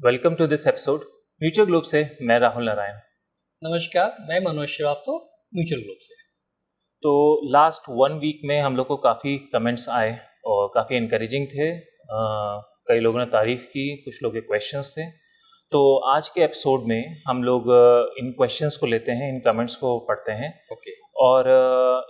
Welcome to this episode mutual group से मैं राहुल नारायण। नमस्कार, मैं मनोज श्रीवास्तव म्यूचुअल ग्रुप से। तो लास्ट 1 वीक में हम लोग को काफ़ी कमेंट्स आए और काफ़ी इनकरेजिंग थे। कई लोगों ने तारीफ़ की, कुछ लोग के क्वेश्चंस थे। तो आज के एपिसोड में हम लोग इन क्वेश्चंस को लेते हैं, इन कमेंट्स को पढ़ते हैं। ओके। और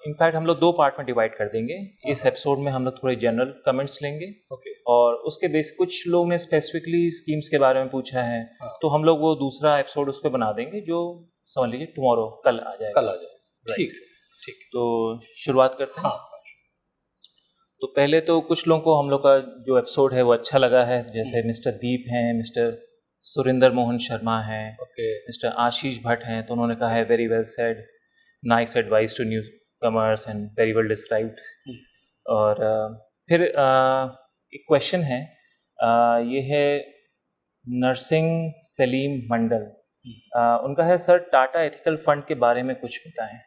इनफैक्ट हम लोग 2 पार्ट में डिवाइड कर देंगे। इस एपिसोड में हम लोग थोड़े जनरल कमेंट्स लेंगे। ओके। और उसके बेस कुछ लोग ने स्पेसिफिकली स्कीम्स के बारे में पूछा है। तो हम लोग वो दूसरा एपिसोड उस पर बना देंगे, जो समझ लीजिए टुमारो, कल आ जाएगा। ठीक ठीक। तो शुरुआत करते हैं। हाँ। तो पहले तो कुछ लोगों को हम लोग का जो एपिसोड है वो अच्छा लगा है, जैसे मिस्टर दीप हैं, मिस्टर सुरेंद्र मोहन शर्मा हैं, मिस्टर आशीष भट्ट हैं। तो उन्होंने कहा है very well said, nice advice to newcomers and very well described. और फिर एक क्वेश्चन है, ये है नरसिंह सलीम मंडल। उनका है, सर टाटा एथिकल फंड के बारे में कुछ बताएं।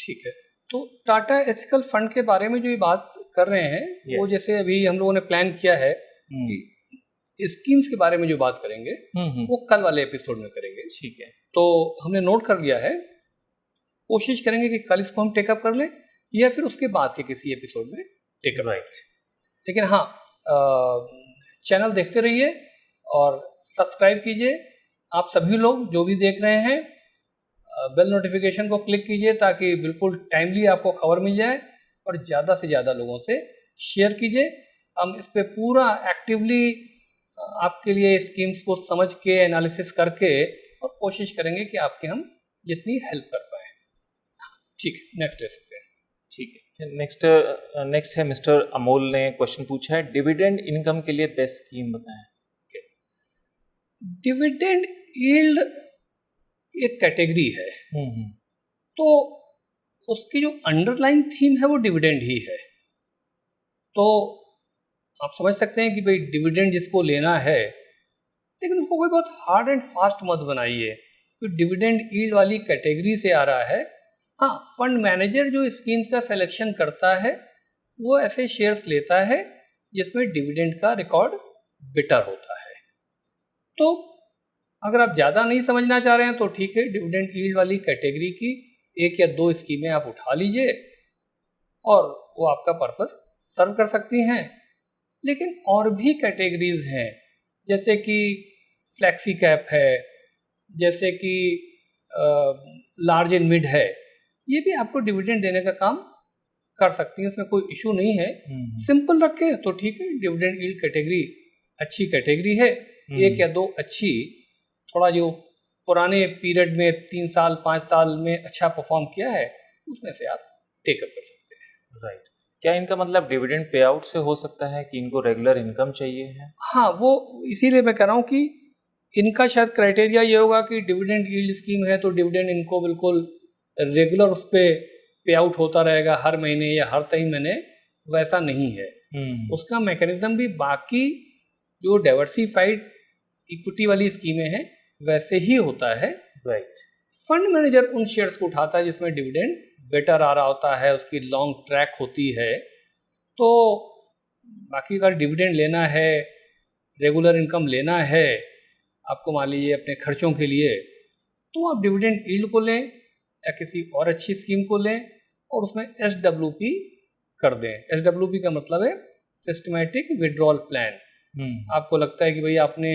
ठीक है। तो टाटा एथिकल फंड के बारे में जो ये बात कर रहे हैं वो जैसे अभी हम लोगों ने प्लान किया है कि स्कीम्स के बारे में जो बात करेंगे वो कल वाले एपिसोड में करेंगे। ठीक है। तो हमने नोट कर लिया है, कोशिश करेंगे कि कल इसको हम टेकअप कर लें या फिर उसके बाद के किसी एपिसोड में टेकअप। राइट। लेकिन हाँ, चैनल देखते रहिए और सब्सक्राइब कीजिए। आप सभी लोग जो भी देख रहे हैं बेल नोटिफिकेशन को क्लिक कीजिए ताकि बिल्कुल टाइमली आपको खबर मिल जाए, और ज़्यादा से ज़्यादा लोगों से शेयर कीजिए। हम इस पे पूरा एक्टिवली आपके लिए स्कीम्स को समझ के एनालिसिस करके और कोशिश करेंगे कि आपके हम जितनी हेल्प कर पाए। ठीक है, नेक्स्ट ले सकते हैं। ठीक है। नेक्स्ट है मिस्टर अमोल ने क्वेश्चन पूछा है, डिविडेंड इनकम के लिए बेस्ट स्कीम बताएं। डिविडेंड यील्ड एक कैटेगरी है, तो उसकी जो अंडरलाइन थीम है वो डिविडेंड ही है। तो आप समझ सकते हैं कि भाई डिविडेंड जिसको लेना है, लेकिन उसको कोई बहुत हार्ड एंड फास्ट मत बनाइए, क्योंकि डिविडेंड यील्ड वाली कैटेगरी से आ रहा है। हाँ, फंड मैनेजर जो स्कीम्स का सिलेक्शन करता है वो ऐसे शेयर्स लेता है जिसमें डिविडेंड का रिकॉर्ड बेटर होता है। तो अगर आप ज़्यादा नहीं समझना चाह रहे हैं तो ठीक है, डिविडेंड यील्ड वाली कैटेगरी की 1 या 2 स्कीमें आप उठा लीजिए और वो आपका पर्पस सर्व कर सकती हैं। लेकिन और भी कैटेगरीज हैं, जैसे कि फ्लैक्सी कैप है, जैसे कि लार्ज एंड मिड है, ये भी आपको डिविडेंड देने का काम कर सकती हैं, उसमें कोई इशू नहीं है। सिंपल रखें तो ठीक है, डिविडेंड यील्ड कैटेगरी अच्छी कैटेगरी है। 1 या 2 अच्छी, थोड़ा जो पुराने पीरियड में 3 साल 5 साल में अच्छा परफॉर्म किया है, उसमें से आप टेकअप कर सकते हैं। राइट। क्या इनका मतलब डिविडेंड पे आउट से हो सकता है कि इनको रेगुलर इनकम चाहिए है? हाँ, वो इसीलिए मैं कह रहा हूँ कि इनका शायद क्राइटेरिया ये होगा कि डिविडेंड यील्ड स्कीम है तो डिविडेंड इनको बिल्कुल रेगुलर उस पर पे आउट होता रहेगा हर महीने या हर 3 महीने, वैसा नहीं है। उसका मैकेनिज्म भी बाकी जो डाइवर्सिफाइड इक्विटी वाली स्कीमें हैं वैसे ही होता है। राइट। फंड मैनेजर उन शेयर्स को उठाता है जिसमें डिविडेंड बेटर आ रहा होता है, उसकी लॉन्ग ट्रैक होती है। तो बाकी अगर डिविडेंड लेना है, रेगुलर इनकम लेना है आपको, मान लीजिए अपने खर्चों के लिए, तो आप डिविडेंड यील्ड को लें या किसी और अच्छी स्कीम को लें और उसमें SWP कर दें। SWP का मतलब है सिस्टमैटिक विड्रॉल प्लान। आपको लगता है कि भाई आपने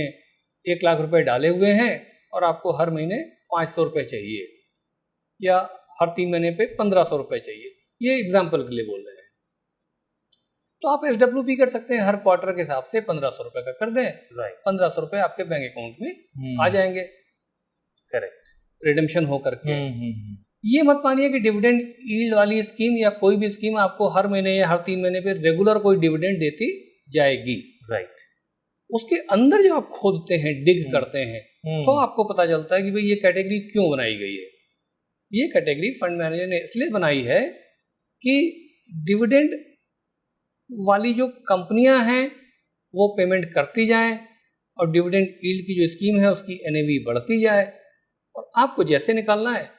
1 लाख रुपए डाले हुए हैं और आपको हर महीने 500 रुपये चाहिए या हर 3 महीने पे 1500 रुपये चाहिए, ये एग्जाम्पल के लिए बोल रहे हैं। तो आप SWP कर सकते हैं, हर क्वार्टर के हिसाब से 1500 रुपये का कर दें। 1500 रुपये आपके बैंक अकाउंट में आ जाएंगे। करेक्ट। रिडेम्पशन हो करके। ये मत मानिए कि डिविडेंड यील्ड वाली स्कीम या कोई भी स्कीम आपको हर महीने या हर 3 महीने पे रेगुलर कोई डिविडेंड देती जाएगी। राइट। उसके अंदर जो आप खोदते हैं, डिग करते हैं, तो आपको पता चलता है कि भाई ये कैटेगरी क्यों बनाई गई है। ये कैटेगरी फंड मैनेजर ने इसलिए बनाई है कि डिविडेंड वाली जो कंपनियां हैं वो पेमेंट करती जाएं और डिविडेंड यील्ड की जो स्कीम है उसकी NAV बढ़ती जाए। और आपको जैसे निकालना है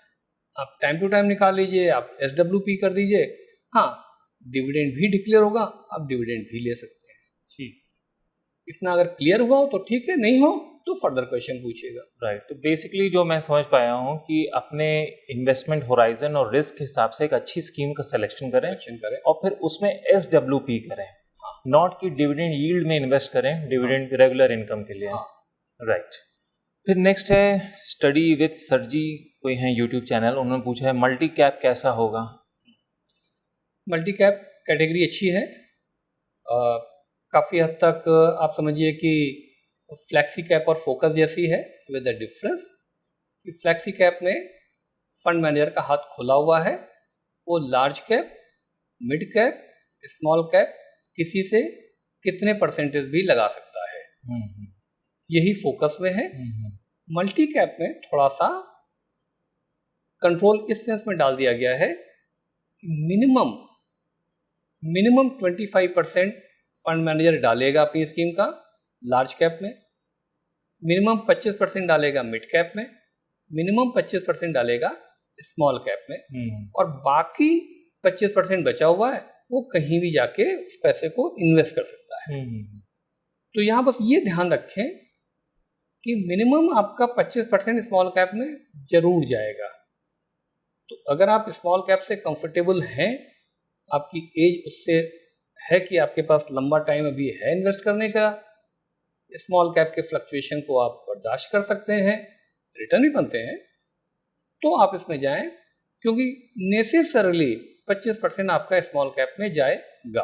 आप टाइम टू टाइम निकाल लीजिए, आप SWP कर दीजिए। हाँ, डिविडेंड भी डिक्लेयर होगा, आप डिविडेंड भी ले सकते हैं। ठीक। इतना अगर क्लियर हुआ हो तो ठीक है, नहीं हो तो फर्दर क्वेश्चन पूछिएगा। राइट, तो बेसिकली जो मैं समझ पाया हूँ कि अपने इन्वेस्टमेंट होराइजन और रिस्क के हिसाब से एक अच्छी स्कीम का सिलेक्शन करें और फिर उसमें SWP करें, नॉट कि डिविडेंड यील्ड में इन्वेस्ट करें डिविडेंड रेगुलर इनकम के लिए। राइट, फिर नेक्स्ट है स्टडी विद सरजी, कोई है यूट्यूब चैनल, उन्होंने पूछा है मल्टी कैप कैसा होगा। मल्टी कैप कैटेगरी अच्छी है, काफ़ी हद तक आप समझिए कि फ्लैक्सी कैप और फोकस जैसी है, विद द डिफरेंस कि फ्लैक्सी कैप में फंड मैनेजर का हाथ खुला हुआ है, वो large cap, mid cap, small cap किसी से कितने परसेंटेज भी लगा सकता है, यही फोकस में है। मल्टी कैप में थोड़ा सा कंट्रोल इस सेंस में डाल दिया गया है कि मिनिमम 25% फंड मैनेजर डालेगा अपनी स्कीम का लार्ज कैप में, मिनिमम 25% डालेगा मिड कैप में, मिनिमम 25% डालेगा स्मॉल कैप में, और बाकी 25% बचा हुआ है वो कहीं भी जाके उस पैसे को इन्वेस्ट कर सकता है। तो यहाँ बस ये ध्यान रखें कि मिनिमम आपका 25% स्मॉल कैप में जरूर जाएगा। तो अगर आप स्मॉल कैप से कंफर्टेबल हैं, आपकी एज उससे है कि आपके पास लंबा टाइम अभी है इन्वेस्ट करने का, स्मॉल कैप के फ्लक्चुएशन को आप बर्दाश्त कर सकते हैं, रिटर्न भी बनते हैं, तो आप इसमें जाएं, क्योंकि नेसेसरली 25% आपका स्मॉल कैप में जाएगा।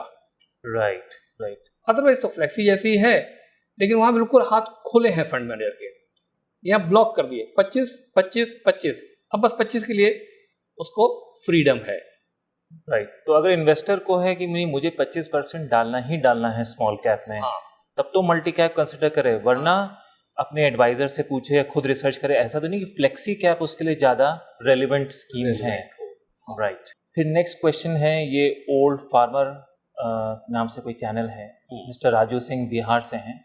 राइट। अदरवाइज तो फ्लेक्सी जैसी है, लेकिन वहां बिल्कुल हाथ खुले हैं फंड मैनेजर के, यहाँ ब्लॉक कर दिए 25, अब बस 25 के लिए उसको फ्रीडम है। राइट, तो अगर इन्वेस्टर को है कि नहीं मुझे 25% डालना ही डालना है स्मॉल कैप में, तब तो मल्टी कैप कंसिडर करे, वरना अपने एडवाइजर से पूछे या खुद रिसर्च करे। ऐसा तो नहीं कि फ्लेक्सी कैप उसके लिए ज़्यादा रेलिवेंट स्कीम है। राइट, फिर नेक्स्ट क्वेश्चन है, ये ओल्ड फार्मर नाम से कोई चैनल है, मिस्टर राजू सिंह बिहार से हैं,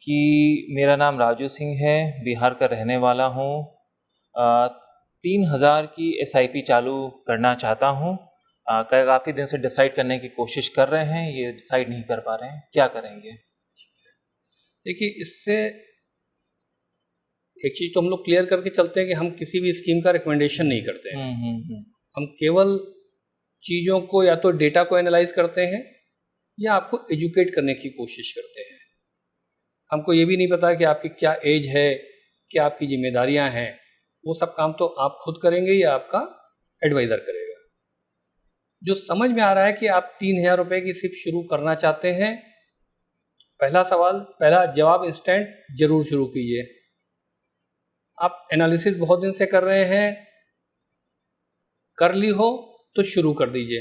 कि मेरा नाम राजू सिंह है, बिहार का रहने वाला हूँ, 3000 की SIP चालू करना चाहता हूँ, काफ़ी दिन से डिसाइड करने की कोशिश कर रहे हैं, ये डिसाइड नहीं कर पा रहे हैं, क्या करेंगे? देखिए, इससे एक चीज़ तो हम लोग क्लियर करके चलते हैं कि हम किसी भी स्कीम का रिकमेंडेशन नहीं करते हैं। हम केवल चीज़ों को या तो डेटा को एनालाइज करते हैं या आपको एजुकेट करने की कोशिश करते हैं। हमको ये भी नहीं पता कि आपकी क्या एज है, क्या आपकी जिम्मेदारियां हैं, वो सब काम तो आप खुद करेंगे या आपका एडवाइज़र करेगा। जो समझ में आ रहा है कि आप 3000 रुपये की सिप शुरू करना चाहते हैं, पहला जवाब इंस्टेंट जरूर शुरू कीजिए। आप एनालिसिस बहुत दिन से कर रहे हैं, कर ली हो तो शुरू कर दीजिए।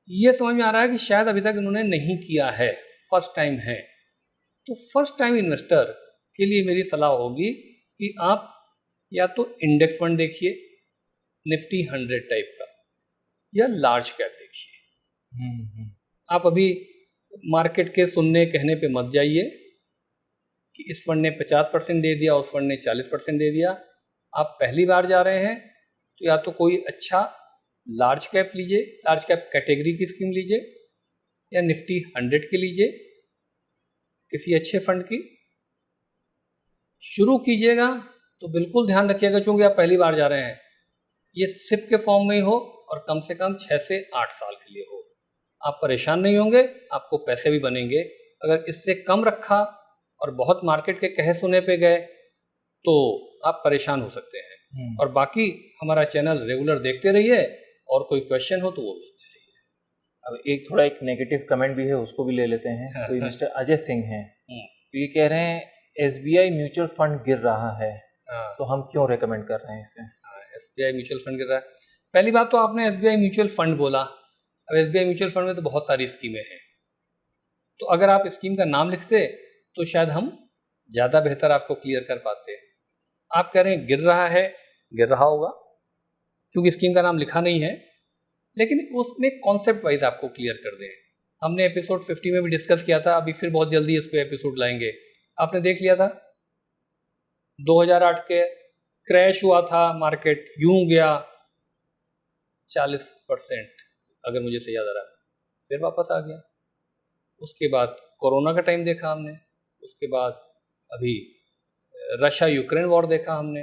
ये समझ में आ रहा है कि शायद अभी तक इन्होंने नहीं किया है, फर्स्ट टाइम है, तो फर्स्ट टाइम इन्वेस्टर के लिए मेरी सलाह होगी कि आप या तो इंडेक्स फंड देखिए निफ्टी 100 टाइप का, या लार्ज कैप देखिए। आप अभी मार्केट के सुनने कहने पे मत जाइए कि इस फंड ने 50% दे दिया, उस फंड ने 40% दे दिया। आप पहली बार जा रहे हैं तो या तो कोई अच्छा लार्ज कैप लीजिए, लार्ज कैप कैटेगरी की स्कीम लीजिए, या निफ्टी 100 की लीजिए, किसी अच्छे फंड की शुरू कीजिएगा। तो बिल्कुल ध्यान रखिएगा, चूंकि आप पहली बार जा रहे हैं, ये सिप के फॉर्म में ही हो और कम से कम 6 से 8 साल के लिए हो। आप परेशान नहीं होंगे, आपको पैसे भी बनेंगे। अगर इससे कम रखा और बहुत मार्केट के कहे सुने पे गए तो आप परेशान हो सकते हैं। और बाकी हमारा चैनल रेगुलर देखते रहिए, और कोई क्वेश्चन हो तो वो भेजते रहिए। अब एक नेगेटिव कमेंट भी है, उसको भी ले लेते हैं। कोई मिस्टर अजय सिंह हैं, तो ये कह रहे हैं SBI म्यूचुअल फंड गिर रहा है, तो हम क्यों रेकमेंड कर रहे हैं इसे? SBI म्यूचुअल फंड गिर रहा है। पहली बात तो आपने SBI म्यूचुअल फंड बोला। अब SBI म्यूचुअल फंड में तो बहुत सारी स्कीमें हैं, तो अगर आप स्कीम का नाम लिखते तो शायद हम ज़्यादा बेहतर आपको क्लियर कर पाते। आप कह रहे हैं गिर रहा है, गिर रहा होगा क्योंकि स्कीम का नाम लिखा नहीं है, लेकिन उसमें कॉन्सेप्ट वाइज आपको क्लियर कर दें। हमने एपिसोड 50 में भी डिस्कस किया था, अभी फिर बहुत जल्दी इस पर एपिसोड लाएंगे। आपने देख लिया था 2008 के क्रैश हुआ था, मार्केट यूं गया 40%, अगर मुझे सही याद आ रहा है, फिर वापस आ गया। उसके बाद कोरोना का टाइम देखा हमने, उसके बाद अभी रशिया यूक्रेन वॉर देखा हमने,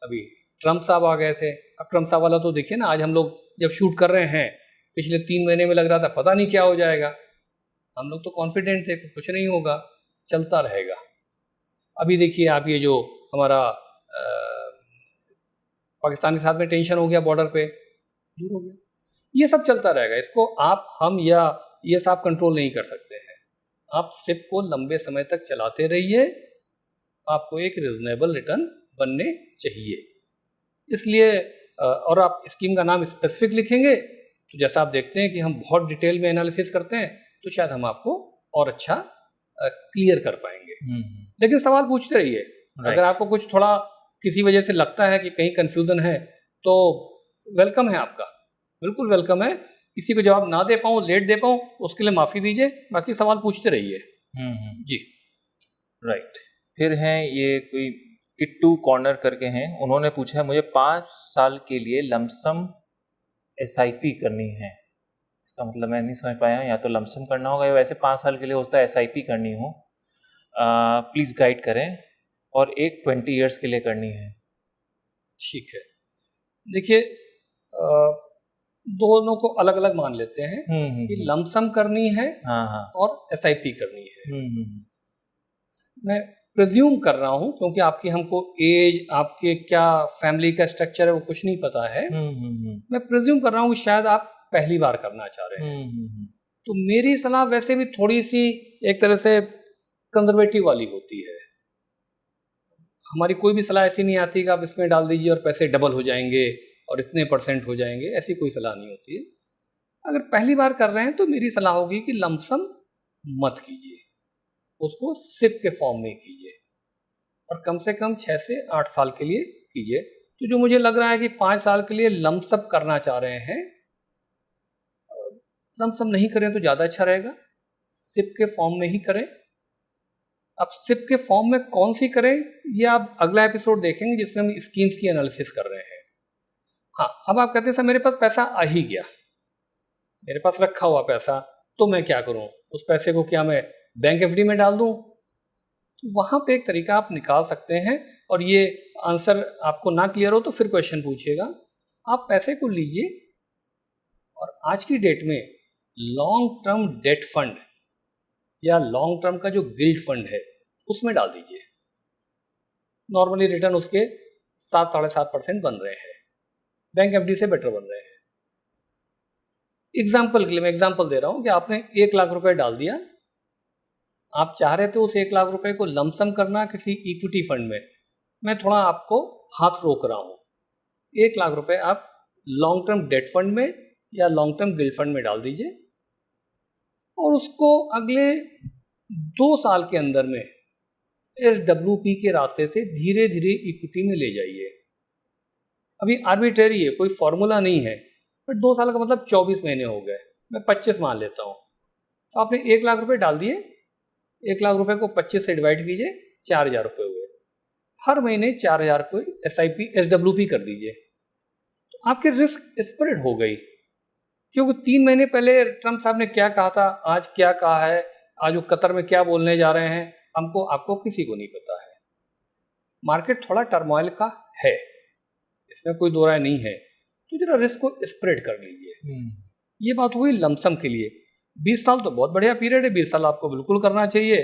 अभी ट्रम्प साहब आ गए थे। अब ट्रम्प साहब वाला तो देखिए ना, आज हम लोग जब शूट कर रहे हैं, पिछले 3 महीने में लग रहा था पता नहीं क्या हो जाएगा, हम लोग तो कॉन्फिडेंट थे कुछ नहीं होगा, चलता रहेगा। अभी देखिए आप, ये जो हमारा पाकिस्तान के साथ में टेंशन हो गया बॉर्डर पे, दूर हो गया, ये सब चलता रहेगा। इसको आप, हम या ये सब कंट्रोल नहीं कर सकते हैं। आप सिप को लंबे समय तक चलाते रहिए, आपको एक रिजनेबल रिटर्न बनने चाहिए। इसलिए और आप स्कीम का नाम स्पेसिफिक लिखेंगे तो जैसा आप देखते हैं कि हम बहुत डिटेल में एनालिसिस करते हैं, तो शायद हम आपको और अच्छा क्लियर कर पाएंगे। लेकिन सवाल पूछते रहिए। अगर आपको कुछ थोड़ा किसी वजह से लगता है कि कहीं कंफ्यूजन है, तो वेलकम है आपका, बिल्कुल वेलकम है। किसी को जवाब ना दे पाऊँ, लेट दे पाऊँ, उसके लिए माफ़ी दीजिए, बाकी सवाल पूछते रहिए। जी राइट। फिर हैं ये कोई किट्टू कॉर्नर करके हैं, उन्होंने पूछा है मुझे 5 साल के लिए लमसम SIP करनी है। इसका मतलब मैं नहीं समझ पाया, या तो लमसम करना होगा या वैसे 5 साल के लिए होता है SIP करनी हो। प्लीज़ गाइड करें, और एक 20 ईयर्स के लिए करनी है। ठीक है, देखिए दोनों को अलग अलग मान लेते हैं कि लमसम करनी है और SIP करनी है। मैं प्रिज्यूम कर रहा हूं, क्योंकि आपकी हमको एज, आपके क्या फैमिली का स्ट्रक्चर है वो कुछ नहीं पता है। मैं प्रिज्यूम कर रहा हूं कि शायद आप पहली बार करना चाह रहे हैं। तो मेरी सलाह वैसे भी थोड़ी सी एक तरह से कंजर्वेटिव वाली होती है। हमारी कोई भी सलाह ऐसी नहीं आती कि आप इसमें डाल दीजिए और पैसे डबल हो जाएंगे और इतने % हो जाएंगे, ऐसी कोई सलाह नहीं होती है। अगर पहली बार कर रहे हैं तो मेरी सलाह होगी कि लमसम मत कीजिए, उसको सिप के फॉर्म में कीजिए, और कम से कम 6 से 8 साल के लिए कीजिए। तो जो मुझे लग रहा है कि 5 साल के लिए लमसम करना चाह रहे हैं, लमसम नहीं करें तो ज़्यादा अच्छा रहेगा, सिप के फॉर्म में ही करें। अब सिप के फॉर्म में कौन सी करें, ये आप अगला एपिसोड देखेंगे जिसमें हम स्कीम्स की एनालिसिस कर रहे हैं। हाँ, अब आप कहते हैं सर मेरे पास पैसा आ ही गया, मेरे पास रखा हुआ पैसा, तो मैं क्या करूं, उस पैसे को क्या मैं बैंक FD में डाल दूं? तो वहां पे एक तरीका आप निकाल सकते हैं, और ये आंसर आपको ना क्लियर हो तो फिर क्वेश्चन पूछिएगा। आप पैसे को लीजिए और आज की डेट में लॉन्ग टर्म डेट फंड या लॉन्ग टर्म का जो गिल्ड फंड है उसमें डाल दीजिए। नॉर्मली रिटर्न उसके 7-7.5% बन रहे हैं, बैंक FD से बेटर बन रहे हैं। एग्जाम्पल के लिए मैं एग्जाम्पल दे रहा हूं कि आपने 1 लाख रुपए डाल दिया, आप चाह रहे थे उस 1 लाख रुपए को लमसम करना किसी इक्विटी फंड में। मैं थोड़ा आपको हाथ रोक रहा हूं, 1 लाख रुपए आप लॉन्ग टर्म डेट फंड में या लॉन्ग टर्म गिल्ड फंड में डाल दीजिए, और उसको अगले 2 साल के अंदर में SWP के रास्ते से धीरे धीरे इक्विटी में ले जाइए। अभी आर्बिट्रेरी है, कोई फॉर्मूला नहीं है, बट 2 साल का मतलब 24 महीने हो गए, मैं 25 मान लेता हूँ। तो आपने 1 लाख रुपए डाल दिए, 1 लाख रुपए को 25 से डिवाइड कीजिए, 4,000 रुपये हुए। हर महीने 4,000 को SIP SWP कर दीजिए, तो आपकी रिस्क स्प्रेड हो गई। क्योंकि 3 महीने पहले ट्रम्प साहब ने क्या कहा था, आज क्या कहा है, आज वो कतर में क्या बोलने जा रहे हैं, हमको आपको किसी को नहीं पता है। मार्केट थोड़ा टर्मोइल का है, इसमें कोई दो राय नहीं है, तो जरा रिस्क को स्प्रेड कर लीजिए। ये बात हुई लमसम के लिए। 20 साल तो बहुत बढ़िया पीरियड है, 20 साल आपको बिल्कुल करना चाहिए,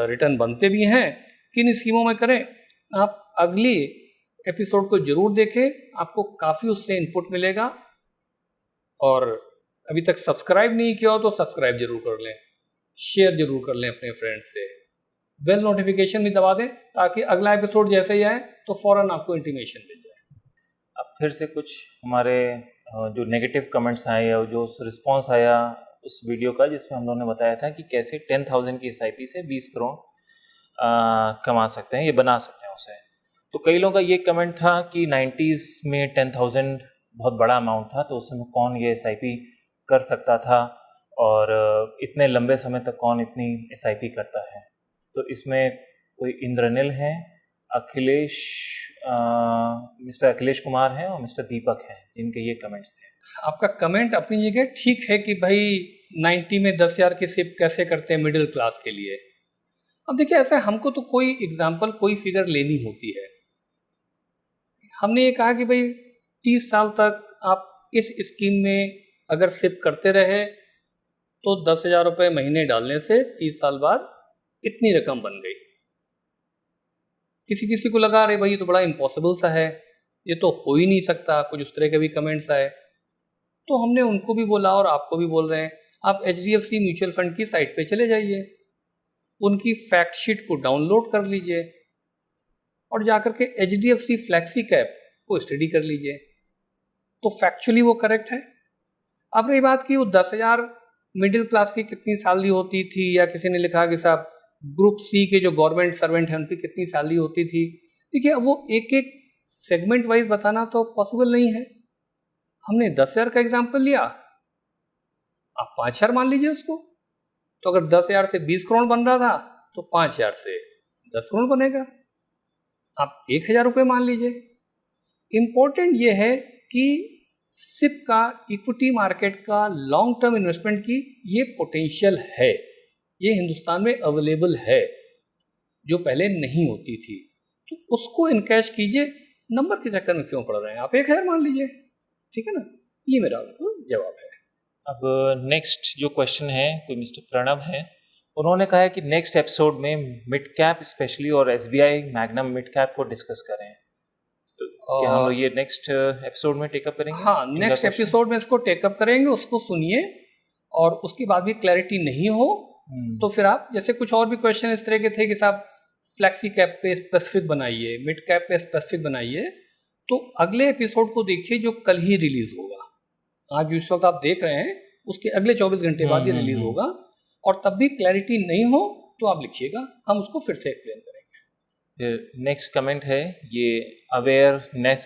रिटर्न बनते भी हैं। किन स्कीमों में करें, आप अगली एपिसोड को जरूर देखें, आपको काफ़ी उससे इनपुट मिलेगा। और अभी तक सब्सक्राइब नहीं किया हो तो सब्सक्राइब जरूर कर लें, शेयर जरूर कर लें अपने फ्रेंड्स से, बेल नोटिफिकेशन भी दबा दें ताकि अगला एपिसोड जैसे ही आए तो फौरन आपको इंटीमेशन मिल जाए। अब फिर से कुछ हमारे जो नेगेटिव कमेंट्स आए या जो रिस्पॉन्स आया उस वीडियो का, जिसमें हम लोगों ने बताया था कि कैसे 10,000 की SIP से 20 करोड़ कमा सकते हैं, ये बना सकते हैं उसे। तो कई लोगों का ये कमेंट था कि 90s में 10,000 बहुत बड़ा अमाउंट था, तो उस समय कौन ये SIP कर सकता था, और इतने लंबे समय तक कौन इतनी SIP करता है। तो इसमें कोई इंद्रनील हैं, अखिलेश, मिस्टर अखिलेश कुमार हैं और मिस्टर दीपक हैं, जिनके ये कमेंट्स थे। आपका कमेंट अपनी जगह ठीक है कि भाई 90 में 10,000 की सिप कैसे करते हैं मिडिल क्लास के लिए। अब देखिए ऐसा है, हमको तो कोई एग्जाम्पल, कोई फिगर लेनी होती है। हमने ये कहा कि भाई 30 साल तक आप इस स्कीम में अगर सिप करते रहे तो 10,000 रुपये महीने डालने से 30 साल बाद इतनी रकम बन गई। किसी किसी को लगा अरे भाई ये तो बड़ा इम्पॉसिबल सा है, ये तो हो ही नहीं सकता, कुछ उस तरह के भी कमेंट्स आए। तो हमने उनको भी बोला और आपको भी बोल रहे हैं, आप HDFC म्यूचुअल फंड की साइट पे चले जाइए, उनकी फैक्ट शीट को डाउनलोड कर लीजिए और जाकर के HDFC फ्लैक्सी कैप को स्टडी कर लीजिए, तो फैक्चुअली वो करेक्ट है। अब रही बात कि वो 10,000 मिडिल क्लास की कितनी सैलरी होती थी, या किसी ने लिखा कि साहब ग्रुप सी के जो गवर्नमेंट सर्वेंट हैं उनकी कितनी सैलरी होती थी, देखिए अब वो एक एक सेगमेंट वाइज बताना तो पॉसिबल नहीं है। हमने 10,000 का एग्जाम्पल लिया, आप 5,000 मान लीजिए उसको, तो अगर 10,000 से 20 करोड़ बन रहा था तो 5,000 से 10 करोड़ बनेगा। आप 1,000 रुपये मान लीजिए। इम्पोर्टेंट ये है कि सिप का, इक्विटी मार्केट का, लॉन्ग टर्म इन्वेस्टमेंट की ये पोटेंशियल है, ये हिंदुस्तान में अवेलेबल है, जो पहले नहीं होती थी। तो उसको इनकैश कीजिए, नंबर के चक्कर में क्यों पड़ रहे हैं, आप 1,000 मान लीजिए, ठीक है ना। ये मेरा उनको जवाब है। अब नेक्स्ट जो क्वेश्चन है, कोई मिस्टर प्रणव है, उन्होंने कहा है कि नेक्स्ट एपिसोड में मिड कैप स्पेशली और SBI मैग्नम मिड कैप को डिस्कस करें, तो क्या हम ये नेक्स्ट एपिसोड में टेकअप करेंगे? हाँ, नेक्स्ट एपिसोड में इसको टेकअप करेंगे, उसको सुनिए, और उसके बाद भी क्लैरिटी नहीं हो तो फिर आप, जैसे कुछ और भी क्वेश्चन इस तरह के थे कि साहब फ्लैक्सी कैप पे स्पेसिफिक बनाइए, मिड कैप पे स्पेसिफिक बनाइए, तो अगले एपिसोड को देखिए जो कल ही रिलीज होगा। आज जिस वक्त आप देख रहे हैं उसके अगले 24 घंटे बाद ये रिलीज होगा, और तब भी क्लैरिटी नहीं हो तो आप लिखिएगा, हम उसको फिर से एक्सप्लेन करेंगे। फिर नेक्स्ट कमेंट है, ये अवेयरनेस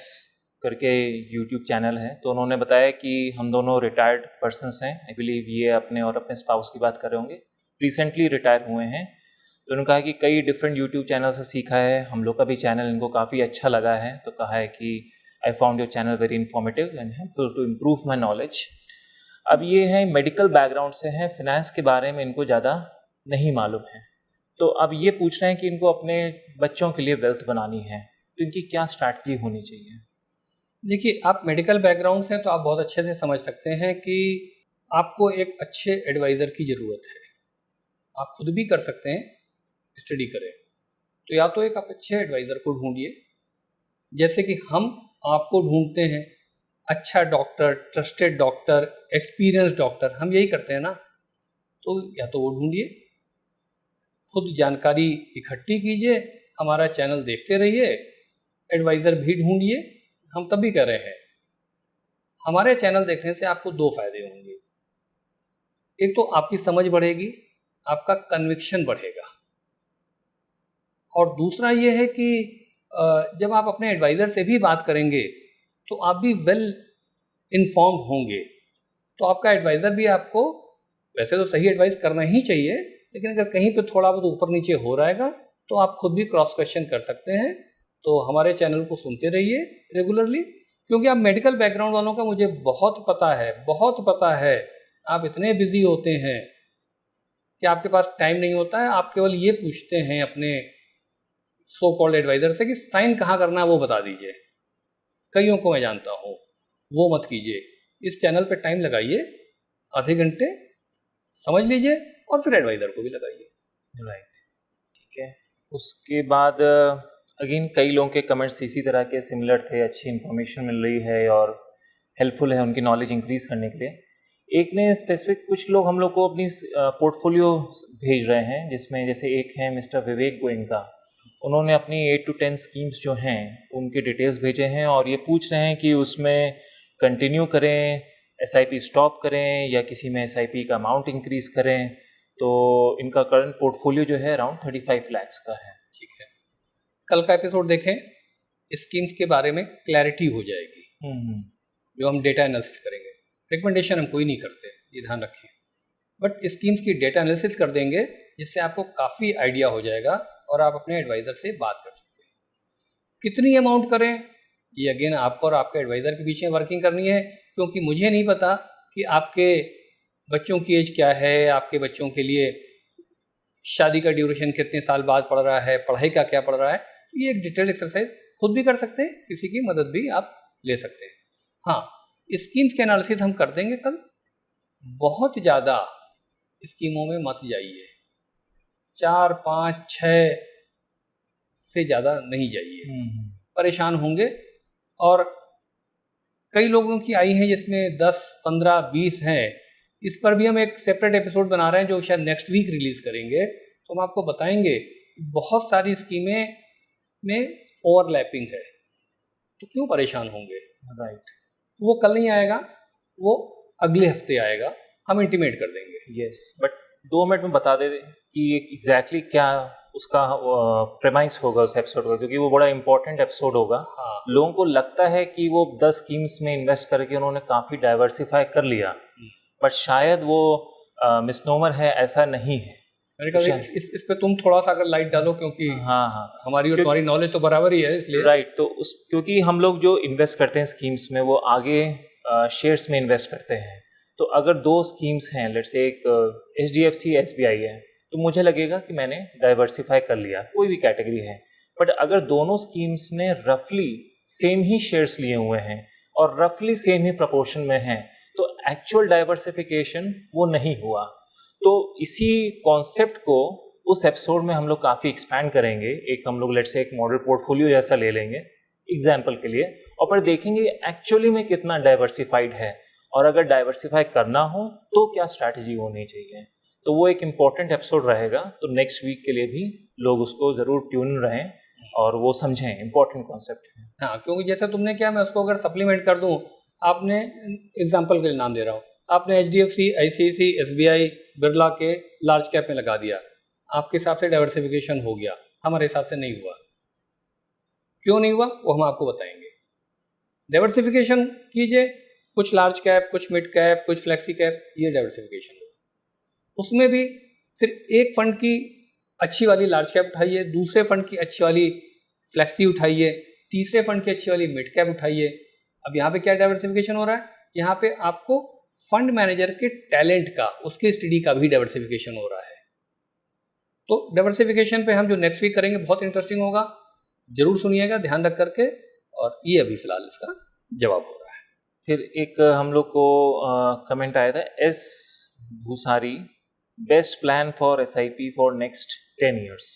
करके यूट्यूब चैनल है, तो उन्होंने बताया कि हम दोनों रिटायर्ड पर्सनस हैं, आई बिलीव ये अपने और अपने स्पाउस की बात कर रहे होंगे, रिसेंटली रिटायर हुए हैं। तो उन्होंने कहा कि कई डिफरेंट यूट्यूब चैनल से सीखा है, हम लोग का भी चैनल इनको काफ़ी अच्छा लगा है, तो कहा है कि I found your channel very informative and helpful to improve my knowledge. अब ये है मेडिकल बैकग्राउंड से हैं, फिनेंस के बारे में इनको ज़्यादा नहीं मालूम है, तो अब ये पूछ रहे हैं कि इनको अपने बच्चों के लिए वेल्थ बनानी है, तो इनकी क्या स्ट्रैटेजी होनी चाहिए? देखिए, आप मेडिकल बैकग्राउंड से तो आप बहुत अच्छे से समझ सकते हैं कि आपको एक अच्छे एडवाइज़र की ज़रूरत है। आप खुद भी कर सकते हैं, स्टडी करें, तो या तो एक आप अच्छे एडवाइज़र को ढूंढिए, जैसे कि हम आपको ढूंढते हैं, अच्छा doctor, trusted doctor, experience doctor, हम यही करते हैं ना। तो या तो वो ढूंढिए, खुद जानकारी इकट्ठी कीजिए, हमारा चैनल देखते रहिए, एडवाइज़र भी ढूंढिए। हम तब भी कर रहे हैं, हमारे चैनल देखने से आपको 2 फायदे होंगे। एक तो आपकी समझ बढ़ेगी, आपका कन्विक्शन बढ़ेगा, और दूसरा ये है कि जब आप अपने एडवाइज़र से भी बात करेंगे तो आप भी वेल इन्फॉर्म्ड होंगे, तो आपका एडवाइज़र भी आपको, वैसे तो सही एडवाइस करना ही चाहिए, लेकिन अगर कहीं पे थोड़ा बहुत ऊपर नीचे हो रहेगा तो आप खुद भी क्रॉस क्वेश्चन कर सकते हैं। तो हमारे चैनल को सुनते रहिए रेगुलरली, क्योंकि आप मेडिकल बैकग्राउंड वालों का मुझे बहुत पता है, बहुत पता है, आप इतने बिजी होते हैं कि आपके पास टाइम नहीं होता है। आप केवल ये पूछते हैं अपने सो कॉल्ड एडवाइज़र से कि साइन कहाँ करना है वो बता दीजिए। कईयों को मैं जानता हूँ, वो मत कीजिए। इस चैनल पे टाइम लगाइए, आधे घंटे समझ लीजिए, और फिर एडवाइज़र को भी लगाइए। राइट, ठीक है। उसके बाद अगेन कई लोगों के कमेंट्स इसी तरह के सिमिलर थे, अच्छी इन्फॉर्मेशन मिल रही है और हेल्पफुल है उनकी नॉलेज इंक्रीज करने के लिए। एक ने स्पेसिफिक, कुछ लोग हम लोग को अपनी पोर्टफोलियो भेज रहे हैं, जिसमें जैसे एक है मिस्टर विवेक गोयनका, उन्होंने अपनी 8 to 10 स्कीम्स जो हैं उनके डिटेल्स भेजे हैं, और ये पूछ रहे हैं कि उसमें कंटिन्यू करें, SIP स्टॉप करें, या किसी में SIP का अमाउंट इंक्रीज़ करें। तो इनका करंट पोर्टफोलियो जो है अराउंड 35 लाख का है। ठीक है, कल का एपिसोड देखें, स्कीम्स के बारे में क्लैरिटी हो जाएगी, जो हम डेटा एनालिसिस करेंगे। रिकमेंडेशन हम कोई नहीं करते, ये ध्यान रखें, बट स्कीम्स की डेटा एनालिसिस कर देंगे, जिससे आपको काफ़ी आइडिया हो जाएगा और आप अपने एडवाइज़र से बात कर सकते हैं। कितनी अमाउंट करें, ये अगेन आपको और आपके एडवाइज़र के बीच में वर्किंग करनी है, क्योंकि मुझे नहीं पता कि आपके बच्चों की एज क्या है, आपके बच्चों के लिए शादी का ड्यूरेशन कितने साल बाद पड़ रहा है, पढ़ाई का क्या पड़ रहा है, ये एक डिटेल एक्सरसाइज खुद भी कर सकते हैं, किसी की मदद भी आप ले सकते हैं। हाँ, स्कीम्स के एनालिसिस हम कर देंगे कल। बहुत ज़्यादा स्कीमों में मत जाइए, 4, 5, 6 से ज़्यादा नहीं जाइए, परेशान होंगे। और कई लोगों की आई हैं जिसमें 10, 15, 20 हैं। इस पर भी हम एक सेपरेट एपिसोड बना रहे हैं जो शायद नेक्स्ट वीक रिलीज़ करेंगे, तो हम आपको बताएंगे बहुत सारी स्कीमें में ओवरलैपिंग है, तो क्यों परेशान होंगे। राइट, वो कल नहीं आएगा, वो अगले हफ्ते आएगा, हम इंटीमेट कर देंगे। यस, बट 2 मिनट में बता दे कि एग्जैक्टली क्या उसका प्रेमाइस होगा उस एपिसोड का, क्योंकि वो बड़ा इंपॉर्टेंट एपिसोड होगा। हाँ, लोगों को लगता है कि वो 10 स्कीम्स में इन्वेस्ट करके उन्होंने काफ़ी डाइवर्सिफाई कर लिया, बट शायद वो मिसनोमर है, ऐसा नहीं है। इस पे तुम थोड़ा सा अगर लाइट डालो, क्योंकि हाँ, हमारी और तुम्हारी नॉलेज तो बराबर ही है, इसलिए। राइट, तो उस क्योंकि हम लोग जो इन्वेस्ट करते हैं स्कीम्स में, वो आगे शेयर्स में इन्वेस्ट करते हैं। तो अगर 2 स्कीम्स हैं, लेट्स से एक HDFC SBI है, तो मुझे लगेगा कि मैंने डाइवर्सिफाई कर लिया, कोई भी कैटेगरी है। बट अगर दोनों स्कीम्स ने रफली सेम ही शेयर्स लिए हुए हैं और रफली सेम ही प्रपोर्शन में हैं, तो एक्चुअल डाइवर्सिफिकेशन वो नहीं हुआ। तो इसी कॉन्सेप्ट को उस एपिसोड में हम लोग काफ़ी एक्सपैंड करेंगे। एक हम लोग लेट्स से एक मॉडल पोर्टफोलियो जैसा ले लेंगे एग्जाम्पल के लिए, और फिर देखेंगे एक्चुअली में कितना डाइवर्सिफाइड है, और अगर डाइवर्सिफाई करना हो तो क्या स्ट्रैटेजी होनी चाहिए। तो वो एक इम्पॉर्टेंट एपिसोड रहेगा, तो नेक्स्ट वीक के लिए भी लोग उसको ज़रूर ट्यून रहें और वो समझें, इम्पॉर्टेंट कॉन्सेप्ट है। हाँ, क्योंकि जैसे तुमने किया, मैं उसको अगर सप्लीमेंट कर दूँ, आपने एग्जाम्पल के लिए नाम दे रहा हूँ, आपने HDFC, ICICI, SBI, बिरला के लार्ज कैप में लगा दिया, आपके हिसाब से डाइवर्सिफिकेशन हो गया, हमारे हिसाब से नहीं हुआ। क्यों नहीं हुआ वो हम आपको बताएंगे। डाइवर्सिफिकेशन कीजिए, कुछ लार्ज कैप, कुछ मिड कैप, कुछ फ्लेक्सी कैप, ये डाइवर्सिफिकेशन होगा। उसमें भी फिर एक फंड की अच्छी वाली लार्ज कैप उठाइए, दूसरे फंड की अच्छी वाली फ्लेक्सी उठाइए, तीसरे फंड की अच्छी वाली मिड कैप उठाइए। अब यहाँ पे क्या डाइवर्सिफिकेशन हो रहा है, यहाँ पे आपको फंड मैनेजर के टैलेंट का, उसके स्टडी का भी डाइवर्सिफिकेशन हो रहा है। तो डाइवर्सिफिकेशन पे हम जो नेक्स्ट वीक करेंगे बहुत इंटरेस्टिंग होगा, जरूर सुनिएगा ध्यान रख करके। और ये अभी फिलहाल इसका जवाब हो रहा है। फिर एक हम लोग को कमेंट आया था, S Bhusari, best plan for SIP for next 10 years।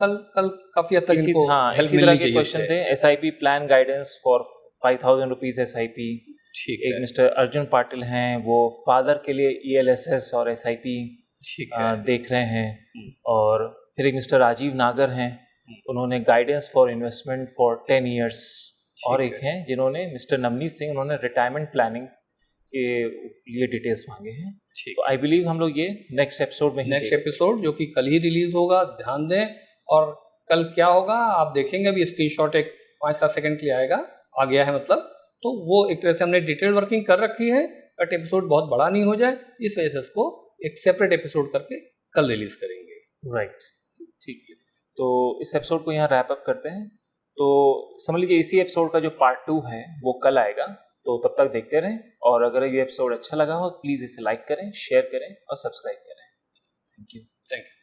कल काफी हद तक इनको इसी तरह के क्वेश्चन थे। SIP plan guidance for 5000 rupees SIP। ठीक एक मिस्टर अर्जुन पाटिल हैं, वो फादर के लिए ELSS और SIP देख रहे हैं। और फिर एक मिस्टर राजीव नागर हैं, उन्होंने guidance for investment for 10 years। और एक हैं जिन्होंने मिस्टर नवनीत सिंह, उन्होंने रिटायरमेंट प्लानिंग के लिए डिटेल्स मांगे हैं। तो आई बिलीव हम लोग ये नेक्स्ट एपिसोड में, नेक्स्ट एपिसोड जो कि कल ही रिलीज होगा, ध्यान दें। और कल क्या होगा आप देखेंगे, अभी स्क्रीनशॉट एक 5-7 सेकंड के लिए आएगा, आ गया है मतलब। तो वो एक तरह से हमने डिटेल वर्किंग कर रखी है, बट एपिसोड बहुत बड़ा नहीं हो जाए, इस वजह से उसको एक सेपरेट एपिसोड करके कल रिलीज करेंगे। राइट, ठीक है। तो इस एपिसोड को यहाँ रैप अप करते हैं। तो समझ लीजिए इसी एपिसोड का जो पार्ट 2 है वो कल आएगा, तो तब तक देखते रहें। और अगर ये एपिसोड अच्छा लगा हो प्लीज़ इसे लाइक करें, शेयर करें और सब्सक्राइब करें। Thank you.